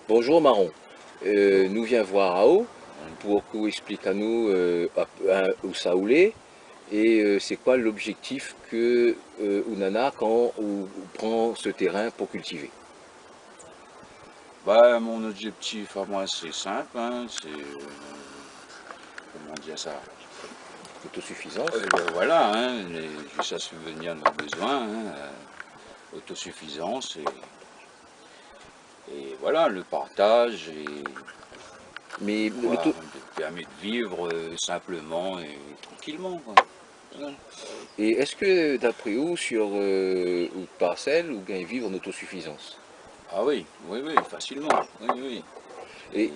Bonjour Maron, nous vient voir AO pour qu'on explique à nous où ça oulé et c'est quoi l'objectif que Ounana quand on prend ce terrain pour cultiver. Bah, mon objectif à moi c'est simple, hein, c'est comment dire ça. Autosuffisance. Voilà, hein, juste à subvenir à nos besoins, hein, autosuffisance et voilà le partage et Mais pouvoir permet de vivre simplement et tranquillement, quoi. Voilà. et est-ce que d'après vous sur ou de parcelles ou bien vivre en autosuffisance? Ah oui, oui, oui, facilement, oui, oui. Et,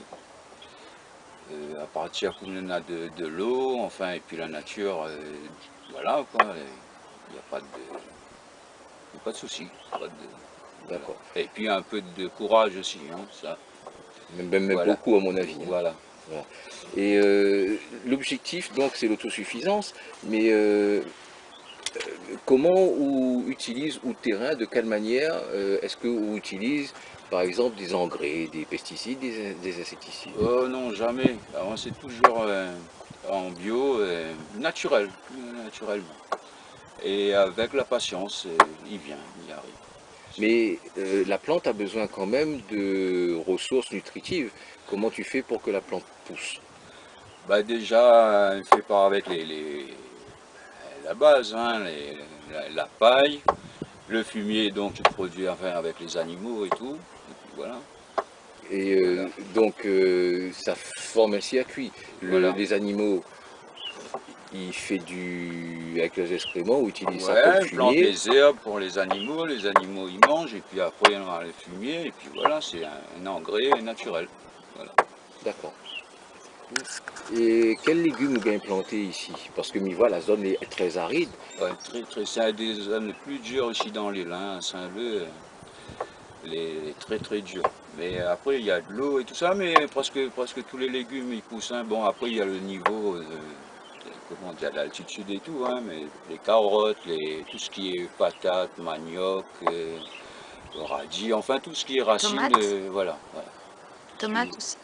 Et, à partir qu'on a de l'eau, enfin, et puis la nature, voilà quoi, il n'y a pas de, y a pas de souci. Voilà. d'accord, Et puis un peu de courage aussi, hein, ça. même Voilà, beaucoup à mon avis, hein. voilà. Voilà. Et l'objectif donc c'est l'autosuffisance, mais comment on utilise ou terrain, de quelle manière est-ce qu'on utilise par exemple des engrais, des pesticides, des insecticides? Oh non, jamais. Alors, c'est toujours en bio, naturel, naturellement. Et avec la patience, il vient, il arrive. Mais la plante a besoin quand même de ressources nutritives. Comment tu fais pour que la plante pousse? Bah déjà, fait par avec la base, hein, la paille, le fumier donc produit enfin, avec les animaux et tout. Et puis voilà, Et voilà, donc ça forme un circuit. voilà. Les animaux, ils font du avec leurs excréments ou utilisent ça comme Ouais, on plante fumier. les herbes pour les animaux ils mangent, et puis après on a le fumier, et puis voilà, c'est un engrais naturel. Voilà. D'accord. Et quels légumes ou bien plantés ici? Parce que mi voilà, la zone est très aride. Ouais, c'est un des zones les plus dures ici dans l'île, hein, Saint-Leu, les très très dur. Mais après il y a de l'eau et tout ça, mais presque tous les légumes ils poussent, hein. Bon après il y a le niveau, comment dire, l'altitude et tout, hein, mais les carottes, tout ce qui est patates, manioc, radis, enfin tout ce qui est racines, Tomates, voilà. Voilà. tomates aussi.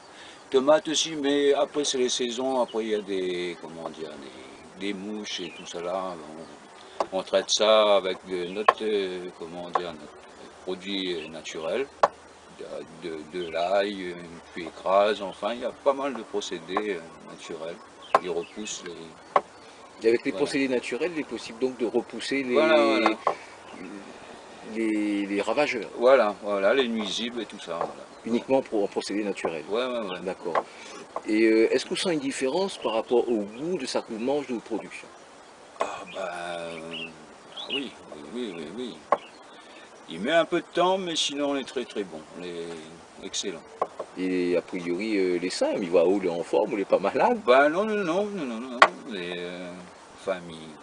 Tomates aussi, mais après c'est les saisons, après il y a des, comment dire, des mouches et tout ça là. On traite ça avec notre, comment dire, notre produit naturel, de l'ail, puis écrase, enfin il y a pas mal de procédés naturels. Ils repoussent les, Et avec les voilà. procédés naturels, il est possible donc de repousser Voilà, voilà. les ravageurs, Voilà, voilà, les nuisibles et tout ça, voilà. Ouais, uniquement pour en procédé naturel. ouais, ouais. Ouais. D'accord. Et est-ce qu'on sent une différence par rapport au goût de ça qu'on mange de production? Ah bah, ah oui, oui, oui, oui, oui. Il met un peu de temps, mais sinon on est très très bon, on est excellent. Et a priori, les seins, il va où, il est en forme, il est pas malade? Bah non, non, non, non, non, non, les familles,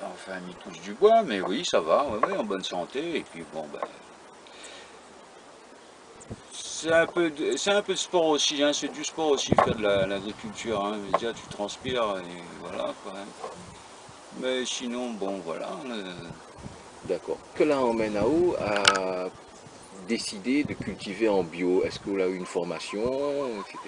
enfin, ils touchent du bois, mais oui, ça va, ouais, ouais, en bonne santé, et puis bon, bah, c'est un peu de sport aussi, hein, c'est du sport aussi faire de l'agriculture, hein, mais déjà tu transpires, et voilà, quoi, hein. Mais sinon, bon, voilà. D'accord. Que là emmène à où à décider de cultiver en bio? Est-ce qu'on a eu une formation, etc.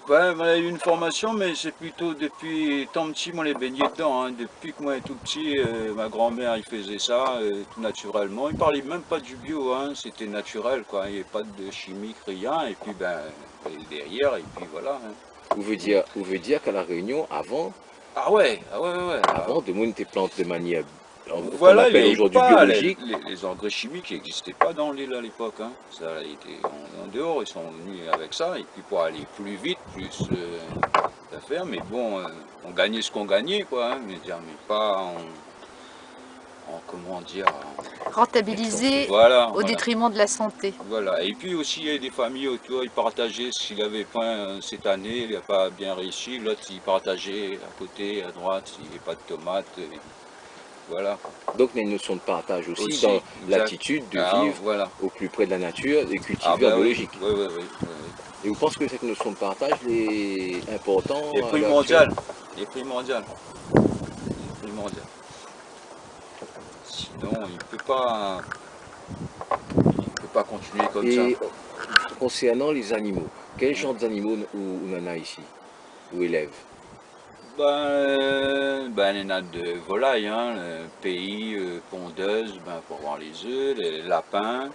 Ouais, on a eu une formation, mais c'est plutôt depuis tant petit, moi, les baigné dedans, hein. Depuis que moi, j'étais tout petit, ma grand-mère, il faisait ça, tout naturellement. Il parlait même pas du bio, hein, c'était naturel, quoi. Il n'y avait pas de chimique, rien. Et puis, ben, derrière, et puis voilà, hein. Vous veut dire qu'à La Réunion, Ah ouais, ah ouais, ouais, ouais. avant de monter tes plantes de manière qu'on Voilà, il n'y appelle avait aujourd'hui pas biologique, les engrais chimiques, n'existaient pas dans l'île à l'époque, hein. Ça a été en dehors, ils sont venus avec ça, et puis pour aller plus vite, plus d'affaires, mais bon, on gagnait ce qu'on gagnait, quoi, hein, mais pas comment dire, Rentabilisé voilà, au voilà. détriment de la santé. Voilà, et puis aussi il y a des familles autour, ils partageaient s'il avait faim cette année, il n'a pas bien réussi, l'autre il partageait à côté, à droite, s'il n'y avait pas de tomates, et voilà, quoi. donc il y a une notion de partage aussi Aussi, dans exact. l'attitude de Ah, vivre voilà. au plus près de la nature et Ah cultiver en bah oui, biologique. oui, oui, oui, oui. Et vous pensez que cette notion de partage est Et importante à l'heure actuelle? primordial, et primordial, et primordial. Sinon, il peut pas continuer comme ça. Et concernant les animaux, quel genre d'animaux on en a ici, ou élève? Ben, il y en a de volailles, hein, pays, pondeuses, ben, pour avoir les œufs, les lapins,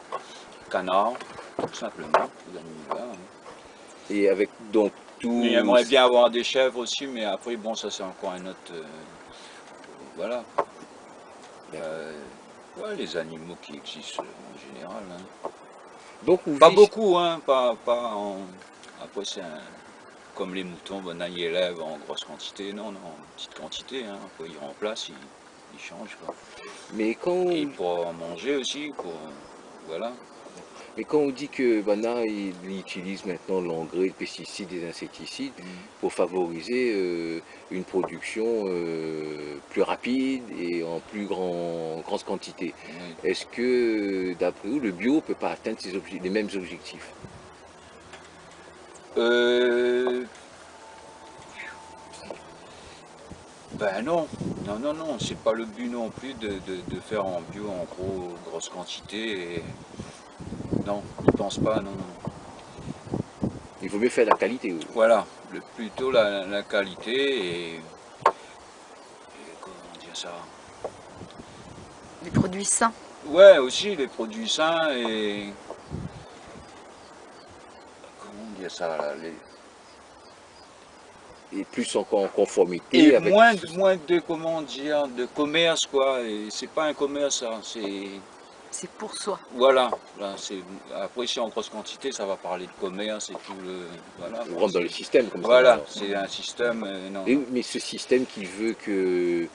canards, tout simplement, ces animaux-là, hein. Et avec donc Mais tous... j'aimerais bien avoir des chèvres aussi, mais après, bon, ça c'est encore un autre, voilà. Euh, ouais, les animaux qui existent en général, hein. Donc on Pas vit... beaucoup, hein, pas en... Après, comme les moutons, ben, là, ils élèvent en grosse quantité, non, non, en petite quantité, hein. Après, ils remplacent, ils changent, quoi. Mais quand Et on, pour en manger aussi, voilà. mais quand on dit que Bana il utilise maintenant l'engrais, le pesticide et l'insecticide pour favoriser une production plus rapide et en plus grande quantité, Oui. est-ce que d'après vous le bio ne peut pas atteindre les mêmes objectifs? Euh, ben non, non, non, non, c'est pas le but non plus de faire en bio en gros, grosse quantité. Non, je pense pas, non, non. Il vaut mieux faire la qualité. Oui. Voilà, plutôt la qualité et comment dire ça? Les produits sains. Ouais, aussi les produits sains et comment dire ça là, Et plus encore en conformité et avec moins de comment dire de commerce quoi. Et c'est pas un commerce ça, c'est C'est pour soi. voilà. Là, après si en grosse quantité ça va parler de commerce et tout le voilà. on Quoi, rentre dans le système comme ça. voilà, Alors. c'est un système non, Et non. oui, mais ce système qui veut que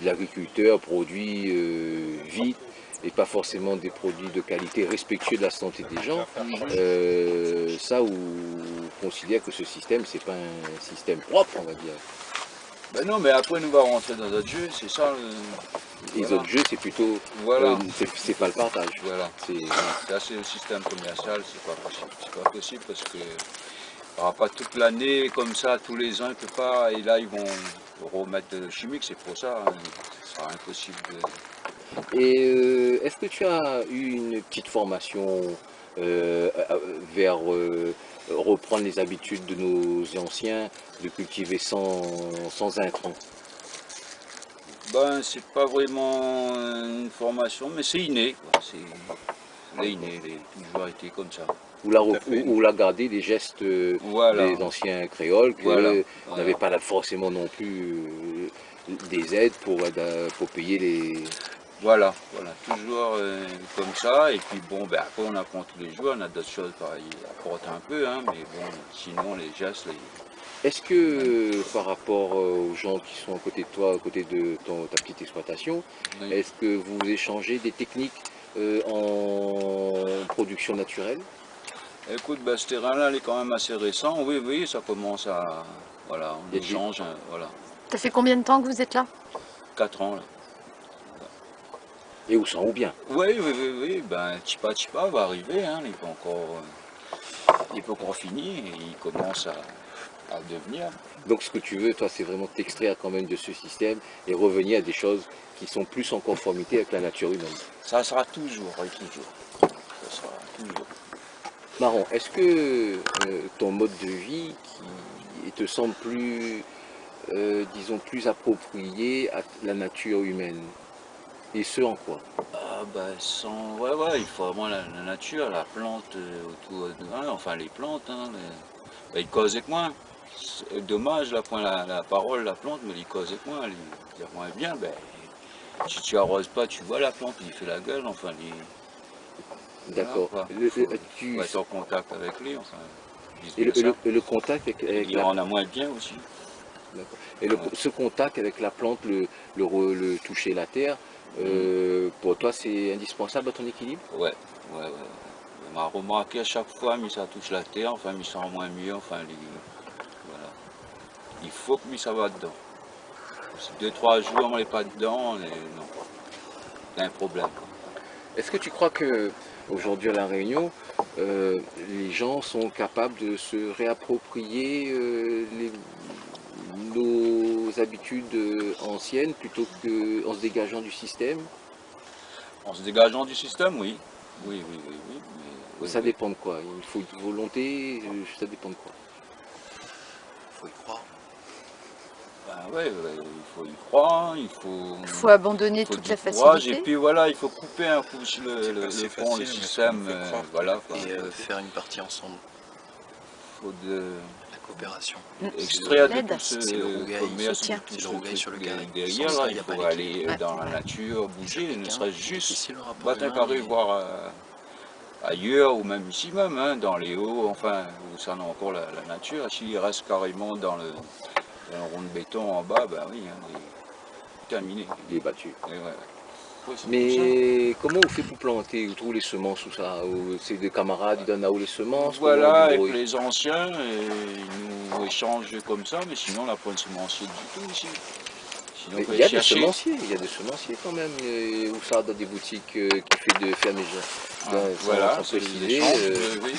l'agriculteur produit vite et pas forcément des produits de qualité respectueux de la santé des gens, ça, on considère que ce système, c'est pas un système propre, on va dire. Ben non, mais après nous va rentrer dans notre jeu, c'est ça. Les Voilà. autres jeux, c'est plutôt, Voilà. c'est pas le partage. Voilà. C'est- Ça c'est le système commercial, c'est pas possible. C'est pas possible parce que il n'y aura pas toute l'année comme ça, tous les ans, il peut pas, et là ils vont remettre le chimique, c'est pour ça, hein. Ce sera impossible de... Et est-ce que tu as eu une petite formation vers reprendre les habitudes de nos anciens de cultiver sans intrants? Ben c'est pas vraiment une formation, mais c'est inné, quoi. C'est inné, toujours été comme ça. Tout à fait. Ou la garder des gestes Voilà, des anciens créoles voilà, que voilà. n'avaient pas forcément non plus des aides pour payer les... Voilà, voilà, toujours comme ça, et puis bon, ben après on apprend tous les jours, on a d'autres choses pareil, apporter un peu, hein, mais bon, sinon les gestes, Est-ce que par rapport aux gens qui sont à côté de toi, à côté de ta petite exploitation, oui. est-ce que vous échangez des techniques en production naturelle? Écoute, ben, ce terrain-là, il est quand même assez récent, oui, oui, ça commence à, voilà, on Y a-t-il- échange, voilà, Ça fait combien de temps que vous êtes là? 4 ans là. Et où sont ou bien? Oui, oui, oui, oui, ben Chipa va arriver, hein, il n'est pas encore fini, et il commence à devenir. Donc ce que tu veux, toi, c'est vraiment t'extraire quand même de ce système et revenir à des choses qui sont plus en conformité avec la nature humaine. Ça sera toujours, oui, toujours. Ça sera toujours. Marron, est-ce que ton mode de vie qui te semble plus, disons, plus approprié à la nature humaine? Et ce en quoi? Ah ben sans, ouais, ouais, il faut vraiment la nature, la plante autour de, hein, enfin les plantes, hein, ben, ils causent avec moi. C'est dommage, là, point la parole, la plante, mais ils causent avec moi, ils disent moins bien, ben, si tu arroses pas, tu vois la plante, il fait la gueule, enfin, D'accord. voilà, faut être en contact avec lui, enfin, Et vice-versa. le contact avec Il en a moins bien aussi. d'accord. Et ce contact avec la plante, le toucher la terre, pour toi c'est indispensable à ton équilibre? Ouais, ouais, ouais. On m'a remarqué à chaque fois, mais ça touche la terre, enfin, mais ça en moins mieux, enfin, voilà. Il faut que ça va dedans. Si 2-3 jours on n'est pas dedans, non, il y a un problème, quoi. Est-ce que tu crois que aujourd'hui à La Réunion, les gens sont capables de se réapproprier nos habitudes anciennes plutôt qu'en se dégageant du système? En se dégageant du système, oui. Oui, oui, oui, oui. Mais, Ça oui, dépend de quoi? Il faut une volonté, ça dépend de quoi? Faut y croire. ben ouais, ouais, il faut y croire, il Faut abandonner faut toute du la courage et facilité. puis voilà, il faut couper un coup sur C'est pas le si pont, le facile, mais ce qu'on système, fait croire. voilà quoi. Et faire une partie ensemble, Faut de la coopération. extraire de L'aide. tout ce C'est le rougail. commerce, Soutien. de tout C'est le ce rougail truc sur le carré. derrière, Sans là, ça, il y a pas faut d'équipe. aller Ouais. dans la nature, Ça bouger, pique, ne hein. serait-ce C'est juste difficile le rapport battre un humain, carré, mais voir ailleurs ou même ici même, hein, dans les hauts, enfin, où ça en a encore la nature. S'il reste carrément dans le rond de béton en bas, ben oui, hein, il est terminé. Il est battu. Et ouais. Ouais, c'est tout ça. Mais comment on fait pour planter? Où trouve les semences ou ça? C'est des camarades, ils donnent à où les semences? Comment on Voilà, avec débrouille? les anciens, et ils nous échangent comme ça, mais sinon on n'a pas de semencier du tout ici. Sinon Mais on peut il y aller a des chercher. semenciers, il y a des semenciers quand même, où ça dans des boutiques qui fait de ferméger. Ah, voilà, sans c'est préciser, les échanges, oui.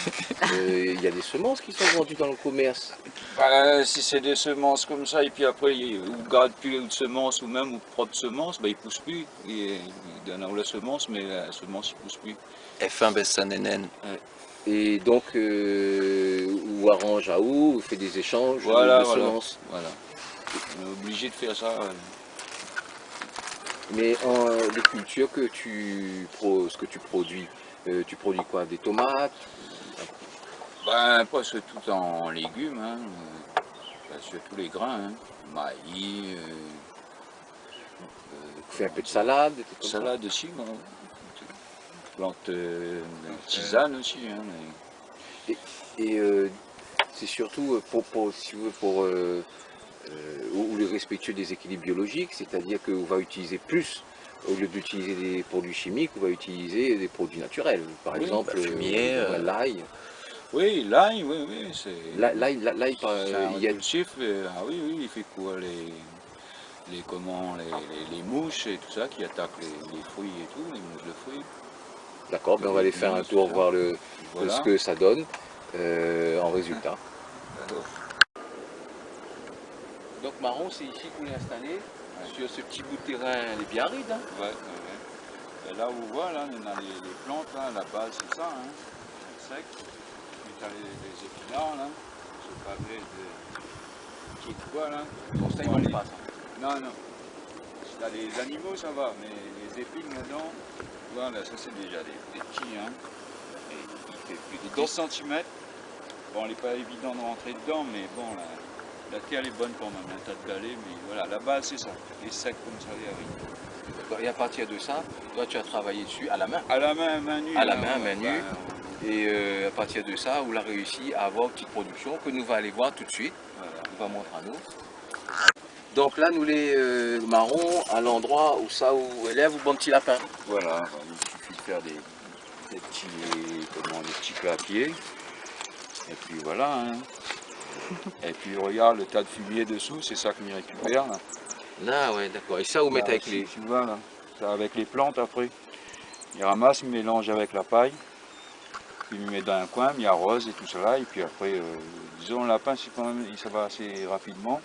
il y a des semences qui sont vendues dans le commerce. Bah, si c'est des semences comme ça, et puis après, ou garde plus de semences, ou même ou propre semences, bah, ils ne poussent plus. Ils donnent la semence, mais la semence ne pousse plus. F1 baisse sa nénène. Et donc, ou arrange à où, fait des échanges Voilà, de voilà. semences. Voilà. On est obligé de faire ça. Mais les cultures ce que tu produis quoi? Des tomates? Ben, pas tout en légumes, hein. Surtout les grains, hein. Maïs, Tu fais un peu de salade, des trucs comme ça? salade aussi, bon. Plante tisane aussi, hein. Et c'est surtout si tu veux, ou le respectueux des équilibres biologiques, c'est-à-dire qu'on va utiliser plus, au lieu d'utiliser des produits chimiques, on va utiliser des produits naturels. Par Oui, exemple, fumier, l'ail. Oui, l'ail, oui, oui, c'est c'est un Il y a répulsif. Ah oui, oui, il fait quoi les mouches et tout ça qui attaquent les fruits et tout, les mouches de fruits. d'accord, ben on va aller faire un tour, voir Voilà. ce que ça donne en résultat. Donc Marron, c'est ici qu'on est installé, sur ce petit bout de terrain, les bien arides. Hein. Ouais, ouais, ouais. Et là où on voit, là, on a les plantes, là, la base c'est ça, hein, c'est sec. Puis tu as les épinards, là, ce pavé de qui quoi là. Bon, ça, ils Bon, ne pas ça. non, non. Si tu as les animaux, ça va, mais les épines là-dedans, voilà, ça c'est déjà des petits, hein. Et il fait plus de 10 cm. Bon, elle n'est pas évident de rentrer dedans, mais bon, la terre elle est bonne quand même, un tas de galets, mais voilà, la base c'est ça, les secs comme ça, les haricots. D'accord. Et à partir de ça, toi tu as travaillé dessus à la main. À la main, main nue. À la là, main, ouais, main nue. ben, Et à partir de ça, on a réussi à avoir une petite production que nous va aller voir tout de suite. voilà. On va montrer à nous. Donc là, nous les marrons, à l'endroit où ça où élève ou bon petit lapin. Voilà, il suffit de faire des petits clapiers. Et puis voilà. Hein. Et puis regarde le tas de fumier dessous, c'est ça qu'on y récupère. Là. Ah ouais, d'accord. Et ça, vous mettez avec les... Tu vois là, ça avec les plantes après. Il ramasse, il mélange avec la paille. Puis il met dans un coin, il arrose et tout cela. Et puis après, disons le lapin, c'est quand même, ça va assez rapidement.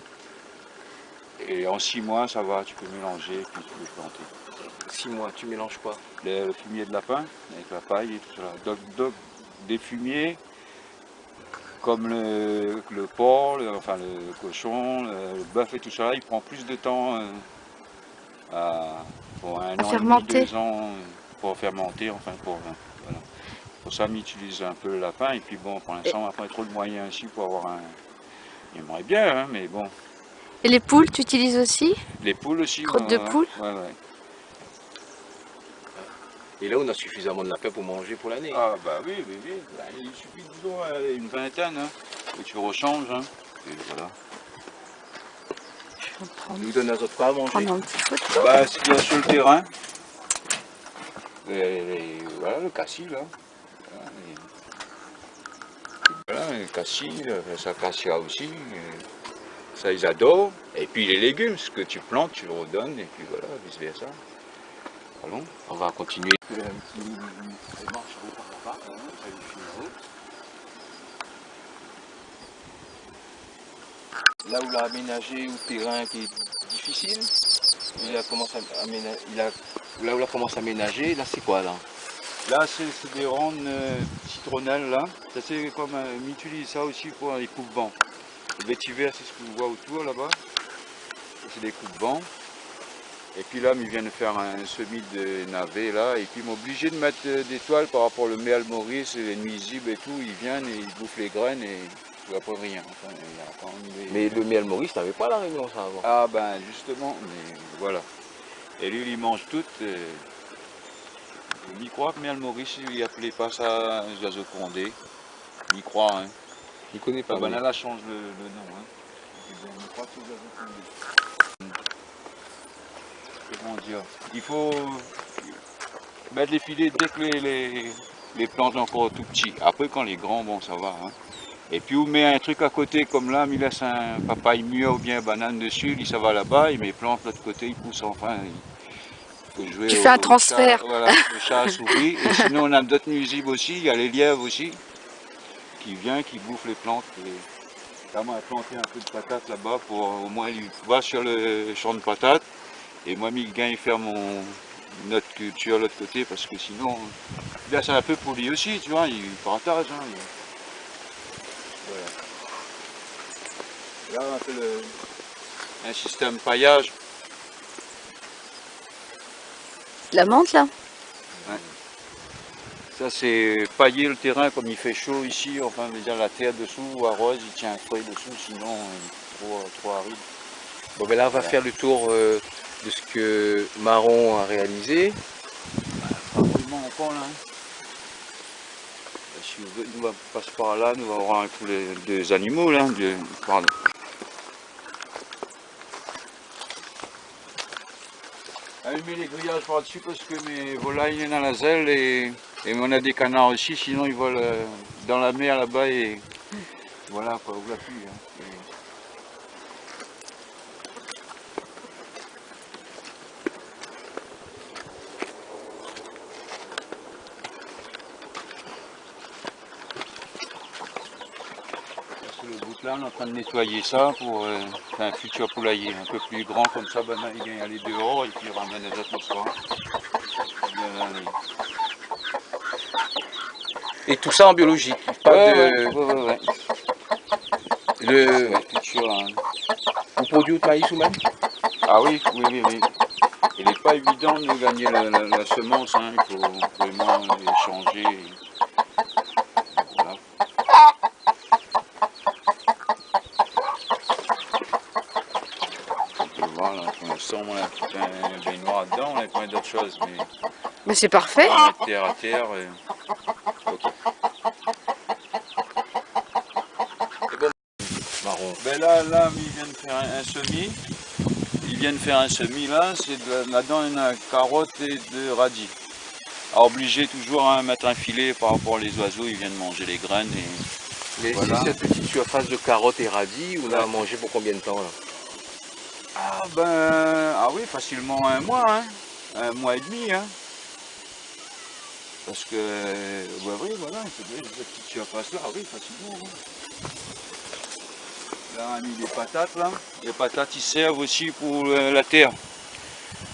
Et en 6 mois, ça va, tu peux mélanger et puis tu peux planter. 6 mois, tu mélanges quoi? Le fumier de lapin avec la paille et tout cela. Donc des fumiers comme le porc, enfin le cochon, le bœuf et tout cela, il prend plus de temps pour un an et demi, 2 ans pour fermenter, enfin voilà. Pour ça, on utilise un peu le lapin et puis bon, pour l'instant, on n'a pas trop de moyens ici pour avoir un... Il aimerait bien, hein, mais bon. Et les poules, tu utilises aussi? Les poules aussi. Crottes de poules? Ouais, ouais. Et là, on a suffisamment de lapins pour manger pour l'année. Ah bah oui, oui, oui. Bah, il suffit disons une vingtaine, hein, et tu rechanges. Hein. Et voilà. Je vais Nous donne à autres quoi à manger. prendre un petit photo. Bah, ce qu'il y a sur le terrain. Et voilà, le cassis là. Voilà, le cassis, ça cassia aussi. Ça, ils adorent. Et puis les légumes, ce que tu plantes, tu le redonnes, et puis voilà, vice versa. Allons. On va continuer. Là où il a aménagé au terrain qui est difficile, il a commencé à aménager, là où il a commencé à aménager, là c'est quoi là? Là, c'est des rondes citronnelles, là. Ça, c'est comme on utilise ça aussi pour les coupe-vents. Le vétiver, c'est ce que vous voyez autour, là-bas. C'est des coupe-vents. Et puis là, il vient de faire un semis de navet, là. Et puis, il m'a obligé de mettre des toiles par rapport au méal Maurice, et les nuisibles et tout. Ils viennent et ils bouffent les graines et il n'y a pas rien. Enfin, il y a quand même des... Mais le miel Maurice, t'avais pas la Réunion ça avant. Ah ben, justement, mais voilà. Et lui, il mange tout. Je m'y crois que Miel Maurice, il appelait pas ça un oiseau condé. Il croit, hein. Je connais pas. Ah ben mais- là, là, change le nom, hein. Il croit que c'est oiseau condé. Comment dire? Il faut mettre les filets dès que les plantes sont encore tout petits. Après, quand les grands, bon, ça va, hein. Et puis, on met un truc à côté, comme là, il laisse un papaye mûr ou bien banane dessus, il dit ça va là-bas, il met plante de l'autre côté, il pousse enfin. Il faut jouer Tu fais un transfert. Chat, voilà, le chat à souris. Et sinon, on a d'autres nuisibles aussi, il y a les lièvres aussi, qui viennent, qui bouffent les plantes. Et là, moi, j'ai planté un peu de patates là-bas pour au moins il va sur le champ de patates. Et moi, il faire notre culture de l'autre côté, parce que sinon, là, c'est un peu pour lui aussi, tu vois, il partage. Hein, voilà. Là, on a fait un système paillage. La menthe là? Ça, c'est pailler le terrain comme il fait chaud ici, enfin, je veux dire, la terre dessous arrose, il tient un feuille dessous, sinon, trop aride. Bon, ben là, on va faire le tour de ce que Marron a réalisé. Vraiment encore là. Si nous on passe par là, nous allons voir tous les deux animaux là. Pardon. Allumer les grillages par dessus parce que mes volailles sont dans la zèle et on a des canards aussi, sinon ils volent dans la mer là-bas et voilà quoi, ouvre la pluie. Hein. Le bout là, on est en train de nettoyer ça pour faire un futur poulailler un peu plus grand comme ça, ben, il vient aller dehors et puis il ramène les autres le soir. Et tout ça en biologique. Pas de... ouais. Le... Futur, hein. Vous produisez de maïs ou même? Ah oui. Il n'est pas évident de gagner la semence, hein. Il faut vraiment échanger. Voilà. On peut voir là, pour l'instant, on a tout un baignoire dedans, on a plein d'autres choses, Mais c'est parfait. on va mettre terre à terre. Ok. Marron. Ben là, ils viennent faire un semis. Ils viennent faire un semis là, là-dedans il y en a carottes et de radis. Alors obligé toujours à mettre un filet par rapport aux oiseaux, ils viennent manger les graines et Mais voilà. c'est cette petite surface de carottes et radis, on a Ouais. à manger pour combien de temps là? Ah oui, facilement un mois, hein. Un mois et demi, hein. Parce que, oui, voilà, c'est cette petite surface là, oui, facilement. Hein. Là, on a mis des patates là. Les patates, ils servent aussi pour la terre.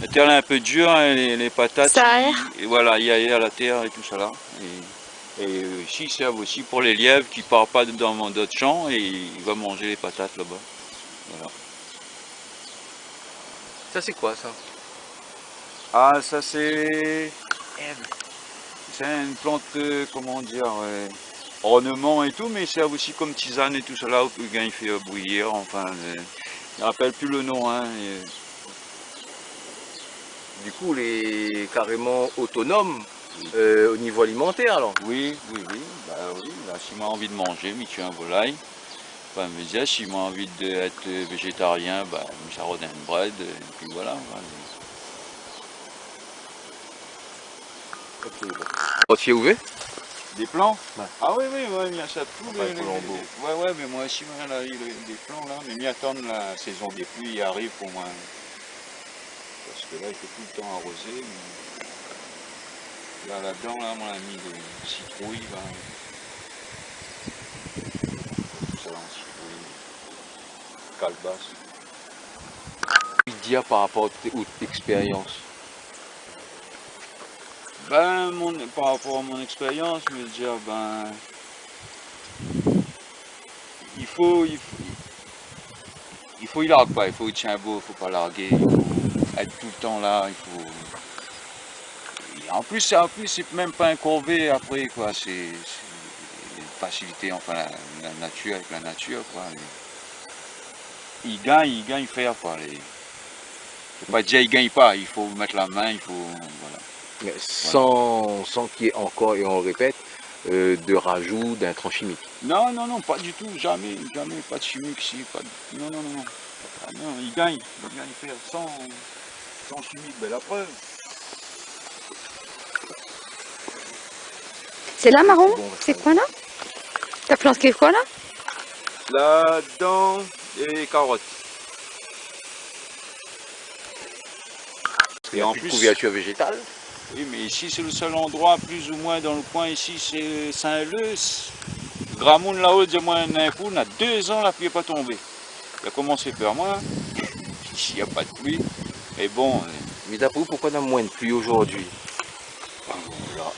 La terre elle est un peu dure, hein, les patates. Ça aère. Et voilà, il y a la terre et tout ça là. Et ici, ils servent aussi pour les lièvres qui ne partent pas dans d'autres champs et ils vont manger les patates là-bas. Voilà. Ça c'est quoi ça? Ah, ça c'est une plante, comment dire, ornement et tout, mais ils servent aussi comme tisane et tout ça là, où le gars il fait bouillir, enfin, je ne rappelle plus le nom. Hein, Du coup, il est carrément autonome au niveau alimentaire alors. Oui, bah oui, là, s'il m'a envie de manger, il tue un volaille. Enfin, me dire, s'il m'a envie d'être végétarien, bah, ça redonne une bread, et puis voilà. Ok, bon. Rôtier ouvert? Des plants? Ouais. Ah oui, il y a ça tout. Ouais, Colombo. Ouais, mais moi aussi, là, il y a des plants là, mais m'y attendre la saison des pluies arrive pour moi. Parce que là, il faut tout le temps arroser. Mais... Là-dedans, là, on a mis des citrouilles. Là. Tout ça, en citrouille. Calebasse. Il dit par rapport à toute expérience. Ben, par rapport à mon expérience, je veux dire, ben, il faut, il faut, il largue pas, il faut être tient beau, il faut pas larguer, il faut être tout le temps là, il faut. Et en plus, c'est même pas incurvé après, quoi, c'est une facilité, enfin, la nature avec la nature, quoi. Il gagne faire, quoi. Faut pas dire il gagne pas, il faut mettre la main, il faut, voilà. Mais sans qu'il y ait encore, et on le répète, de rajout d'intrants chimiques. Non, non, non, pas du tout, jamais, jamais, pas de chimique ici, pas de. Non, non, non, non. Ah non, il gagne faire sans chimique, ben la preuve. C'est là, Marron? Bon, C'est quoi là? T'as planté quoi là? Là-dedans, les carottes. Il y a plus de couverture végétale. Oui, mais ici c'est le seul endroit, plus ou moins dans le coin, ici c'est Saint-Leu. Gramoun là-haut, dis-moi un coup, on a 2 ans la pluie n'est pas tombée. Il a commencé par moi, il n'y a pas de pluie. Mais bon, Mais d'après vous, pourquoi on a moins de pluie aujourd'hui? voilà.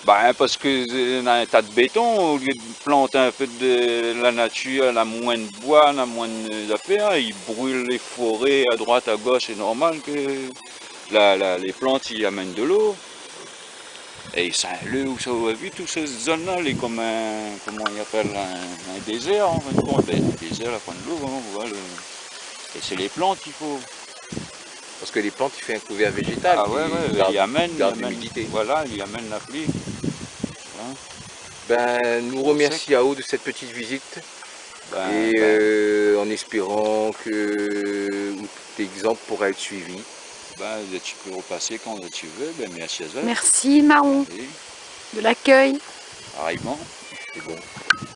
Ben, parce que on a un tas de béton, au lieu de planter un peu de la nature, on a moins de bois, on a moins d'affaires, ils brûlent les forêts à droite, à gauche, c'est normal que les plantes y amènent de l'eau. Et Saint-Leu, où ça vous avez vu, toute cette zone-là, elle est comme un, comment on appelle, un désert, en fin de compte. Ben, un désert, la fin de l'eau, hein, voilà. Et c'est les plantes qu'il faut. Parce que les plantes, il fait un couvert végétal. Ah ouais, ouais, il amène l'humidité. voilà, il amène la pluie. Hein. Ben, nous remercions Yao de cette petite visite. Ben, En espérant que cet exemple pourra être suivi. ben, tu peux repasser quand tu veux, ben, merci à toi. Merci, Marron, Oui, de l'accueil. pareillement. C'est bon.